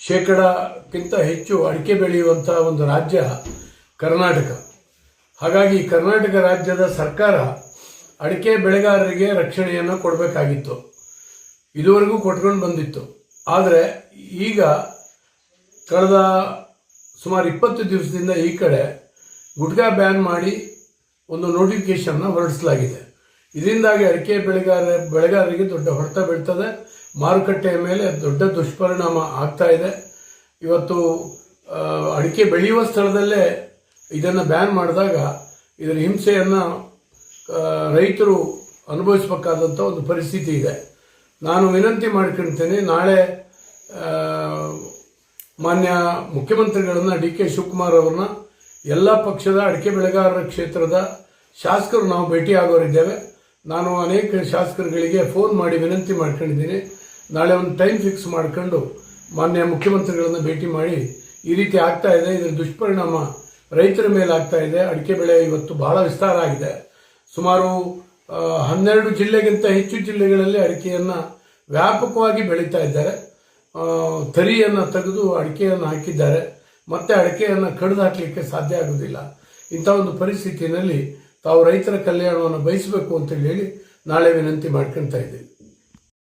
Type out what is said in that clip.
ಶೇಕಡಕ್ಕಿಂತ ಹೆಚ್ಚು ಅಡಿಕೆ ಬೆಳೆಯುವಂಥ ಒಂದು ರಾಜ್ಯ ಕರ್ನಾಟಕ. ಹಾಗಾಗಿ ಕರ್ನಾಟಕ ರಾಜ್ಯದ ಸರ್ಕಾರ ಅಡಿಕೆ ಬೆಳೆಗಾರರಿಗೆ ರಕ್ಷಣೆಯನ್ನು ಕೊಡಬೇಕಾಗಿತ್ತು, ಇದುವರೆಗೂ ಕೊಟ್ಕೊಂಡು ಬಂದಿತ್ತು. ಆದರೆ ಈಗ ಕಳೆದ ಸುಮಾರು 20 ದಿವಸದಿಂದ ಈ ಕಡೆ ಗುಟ್ಕಾ ಬ್ಯಾನ್ ಮಾಡಿ ಒಂದು ನೋಟಿಫಿಕೇಶನ್ನ ಹೊರಡಿಸಲಾಗಿದೆ. ಇದರಿಂದಾಗಿ ಅಡಿಕೆ ಬೆಳೆಗಾರರಿಗೆ ದೊಡ್ಡ ಹೊಡೆತ ಬೀಳ್ತದೆ, ಮಾರುಕಟ್ಟೆಯ ಮೇಲೆ ದೊಡ್ಡ ದುಷ್ಪರಿಣಾಮ ಆಗ್ತಾ ಇದೆ. ಇವತ್ತು ಅಡಿಕೆ ಬೆಳೆಯುವ ಸ್ಥಳದಲ್ಲೇ ಇದನ್ನು ಬ್ಯಾನ್ ಮಾಡಿದಾಗ ಇದರ ಹಿಂಸೆಯನ್ನು ರೈತರು ಅನುಭವಿಸಬೇಕಾದಂಥ ಒಂದು ಪರಿಸ್ಥಿತಿ ಇದೆ. ನಾನು ವಿನಂತಿ ಮಾಡ್ಕೊಳ್ತೇನೆ, ನಾಳೆ ಮಾನ್ಯ ಮುಖ್ಯಮಂತ್ರಿಗಳನ್ನ ಡಿ ಕೆ ಶಿವಕುಮಾರ್ ಅವರನ್ನ, ಎಲ್ಲ ಪಕ್ಷದ ಅಡಿಕೆ ಬೆಳೆಗಾರರ ಕ್ಷೇತ್ರದ ಶಾಸಕರು ನಾವು ಭೇಟಿಯಾಗೋರಿದ್ದೇವೆ. ನಾನು ಅನೇಕ ಶಾಸಕರುಗಳಿಗೆ ಫೋನ್ ಮಾಡಿ ವಿನಂತಿ ಮಾಡ್ಕೊಂಡಿದ್ದೀನಿ. ನಾಳೆ ಒಂದು ಟೈಮ್ ಫಿಕ್ಸ್ ಮಾಡ್ಕೊಂಡು ಮಾನ್ಯ ಮುಖ್ಯಮಂತ್ರಿಗಳನ್ನು ಭೇಟಿ ಮಾಡಿ ಈ ರೀತಿ ಆಗ್ತಾ ಇದೆ, ಇದರ ದುಷ್ಪರಿಣಾಮ ರೈತರ ಮೇಲೆ ಆಗ್ತಾ ಇದೆ. ಅಡಿಕೆ ಬೆಳೆ ಇವತ್ತು ಬಹಳ ವಿಸ್ತಾರ ಆಗಿದೆ. ಸುಮಾರು 12 ಜಿಲ್ಲೆಗಿಂತ ಹೆಚ್ಚು ಜಿಲ್ಲೆಗಳಲ್ಲಿ ಅಡಿಕೆಯನ್ನು ವ್ಯಾಪಕವಾಗಿ ಬೆಳೀತಾ ಇದ್ದಾರೆ. ತರಿಯನ್ನು ತೆಗೆದು ಅಡಿಕೆಯನ್ನು ಹಾಕಿದ್ದಾರೆ. ಮತ್ತೆ ಅಡಿಕೆಯನ್ನು ಕಡಿದು ಹಾಕಲಿಕ್ಕೆ ಸಾಧ್ಯ ಆಗುವುದಿಲ್ಲ. ಇಂಥ ಒಂದು ಪರಿಸ್ಥಿತಿಯಲ್ಲಿ ತಾವು ರೈತರ ಕಲ್ಯಾಣವನ್ನು ಬಯಸಬೇಕು ಅಂತ ಹೇಳಿ ನಾಳೆ ವಿನಂತಿ ಮಾಡ್ಕೊಳ್ತಾ ಇದ್ದೀವಿ.